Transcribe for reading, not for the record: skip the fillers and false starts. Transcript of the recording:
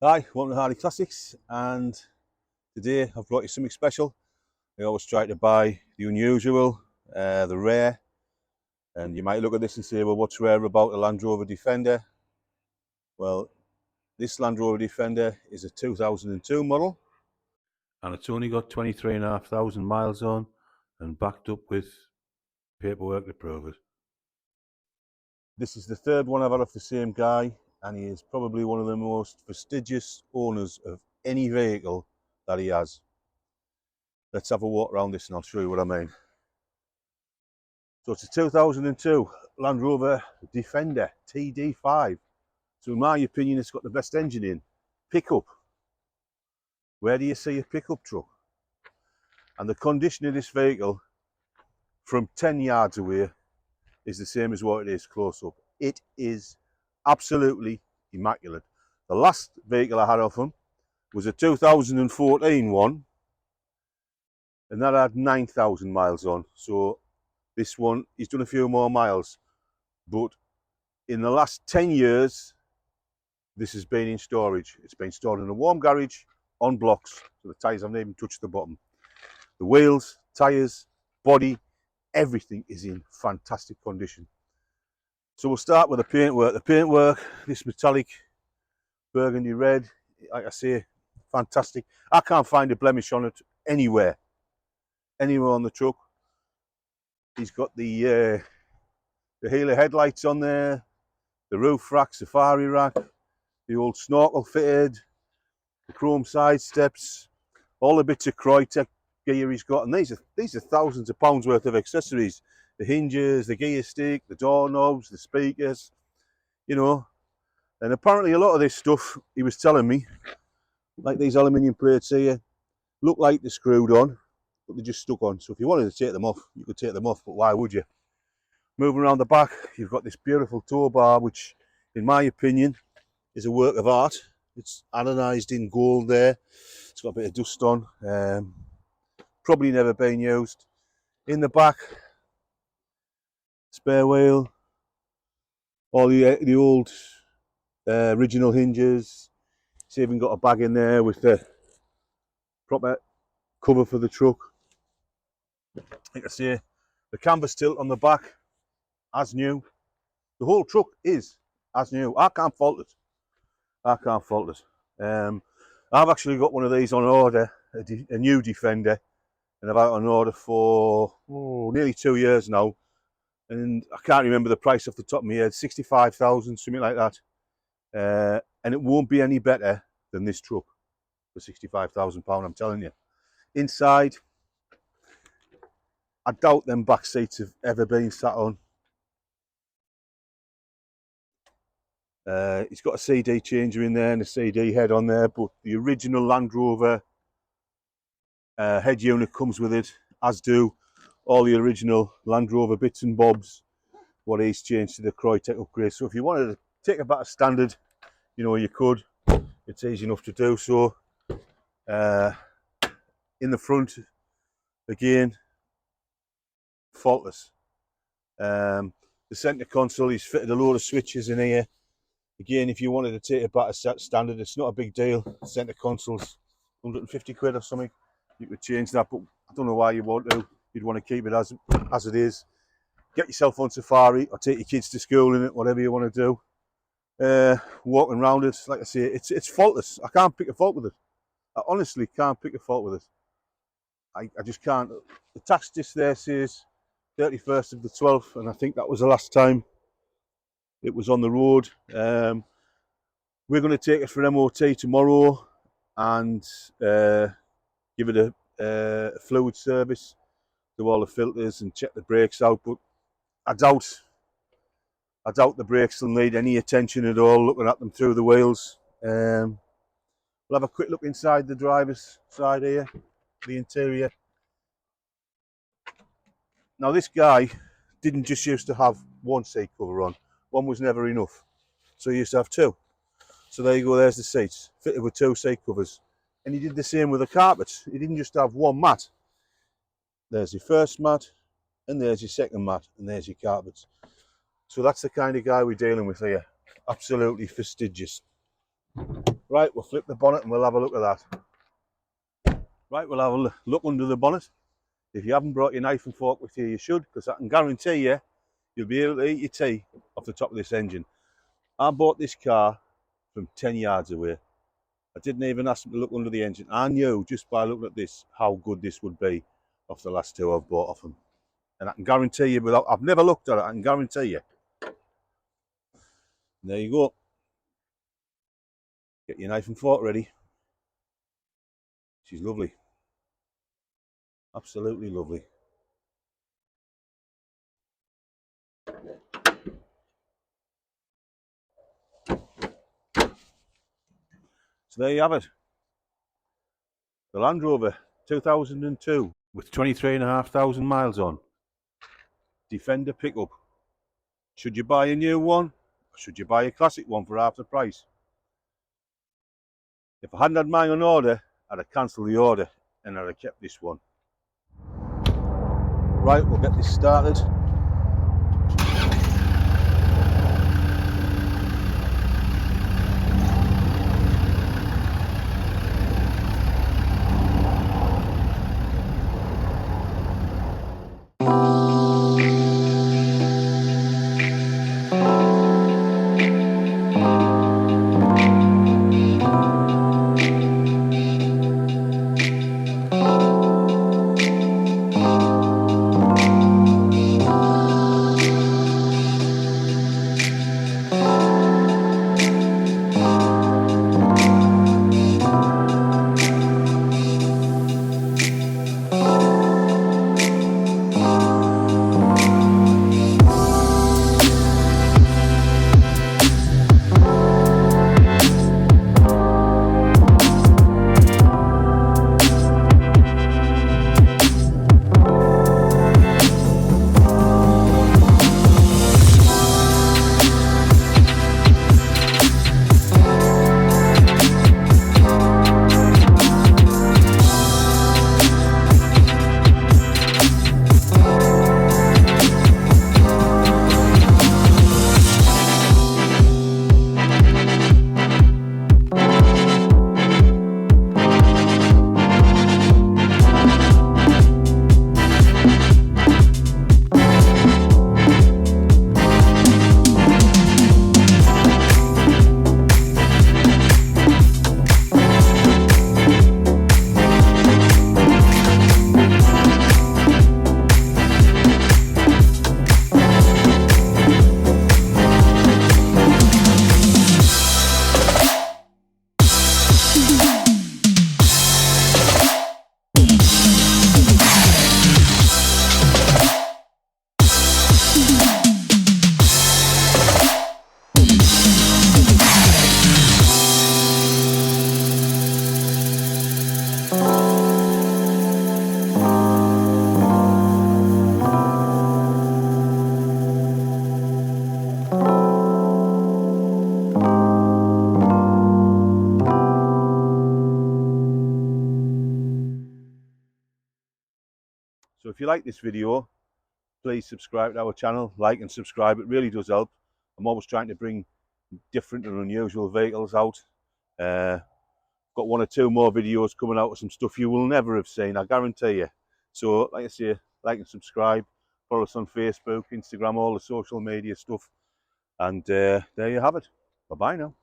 Hi, welcome to Hardy Classics, and today I've brought you something special. I always try to buy the unusual, the rare, and you might look at this and say, well, what's rare about a Land Rover Defender? Well, this Land Rover Defender is a 2002 model, and it's only got 23,500 miles on and backed up with paperwork to prove it. This is the third one I've had off the same guy, and he is probably one of the most prestigious owners of any vehicle that he has. Let's have a walk around this and I'll show you what I mean. So it's a 2002 Land Rover Defender TD5. So in my opinion, it's got the best engine in. Pickup. Where do you see a pickup truck? And the condition of this vehicle from 10 yards away is the same as what it is close up. It is absolutely immaculate. The last vehicle I had off him was a 2014 one, and that had 9,000 miles on. So this one, he's done a few more miles, but in the last 10 years, this has been in storage. It's been stored in a warm garage on blocks, so the tyres haven't even touched the bottom. The wheels, tyres, body, everything is in fantastic condition. So we'll start with the paintwork. The paintwork, this metallic burgundy red, like I say, fantastic. I can't find a blemish on it anywhere on the truck. He's got the Halo headlights on there, the roof rack, safari rack, the old snorkel fitted, the chrome side steps, all the bits of Croytech gear he's got, and these are thousands of pounds worth of accessories. The hinges, the gear stick, the doorknobs, the speakers, you know. And apparently a lot of this stuff, he was telling me, like these aluminium plates here, look like they're screwed on, but they're just stuck on. So if you wanted to take them off, you could take them off, but why would you? Moving around the back, you've got this beautiful tow bar, which in my opinion is a work of art. It's anodised in gold there. It's got a bit of dust on. Probably never been used. In the back, spare wheel, all the old original hinges. It's even got a bag in there with the proper cover for the truck. Like I say, the canvas tilt on the back, as new. The whole truck is as new. I can't fault it. I can't fault it. I've actually got one of these on order, a new Defender, and I've had it on order for nearly 2 years now, and I can't remember the price off the top of my head, 65,000, something like that. And it won't be any better than this truck for £65,000, I'm telling you. Inside, I doubt them back seats have ever been sat on. It's got a CD changer in there and a CD head on there, but the original Land Rover head unit comes with it, as do all the original Land Rover bits and bobs, what he's changed to the Croytech upgrade. So if you wanted to take a better standard, you know, you could. It's easy enough to do so. In the front, again, faultless. The centre console, he's fitted a load of switches in here. Again, if you wanted to take a better standard, it's not a big deal. Centre console's 150 quid or something. You could change that, but I don't know why you want to. You'd want to keep it as it is. Get yourself on safari or take your kids to school in it, whatever you want to do. Walking around it, like I say, it's faultless. I can't pick a fault with it. I honestly can't pick a fault with it. I just can't. The tax disc there says 31st of the 12th, and I think that was the last time it was on the road. We're going to take it for MOT tomorrow and give it a fluid service, do all the filters and check the brakes out. But I doubt the brakes will need any attention at all, looking at them through the wheels. We'll have a quick look inside the driver's side here, the interior. Now this guy didn't just used to have one seat cover on. One was never enough. So he used to have two. So there you go, there's the seats, fitted with two seat covers. And he did the same with the carpets. He didn't just have one mat. There's your first mat, and there's your second mat, and there's your carpets. So that's the kind of guy we're dealing with here. Absolutely fastidious. Right, we'll flip the bonnet and we'll have a look at that. Right, we'll have a look under the bonnet. If you haven't brought your knife and fork with you, you should, because I can guarantee you, you'll be able to eat your tea off the top of this engine. I bought this car from 10 yards away. I didn't even ask them to look under the engine. I knew just by looking at this how good this would be off the last two I've bought off them. And I can guarantee you, without, I've never looked at it, I can guarantee you. There you go. Get your knife and fork ready. She's lovely. Absolutely lovely. So there you have it. The Land Rover 2002 with 23,500 miles on. Defender pickup. Should you buy a new one? Or should you buy a classic one for half the price? If I hadn't had mine on order, I'd have cancelled the order and I'd have kept this one. Right, we'll get this started. So if you like this video, please subscribe to our channel, like and subscribe. It really does help. I'm always trying to bring different and unusual vehicles out. Got one or two more videos coming out of some stuff you will never have seen, I guarantee you. So like I say, like and subscribe. Follow us on Facebook, Instagram, all the social media stuff. And there you have it. Bye bye now.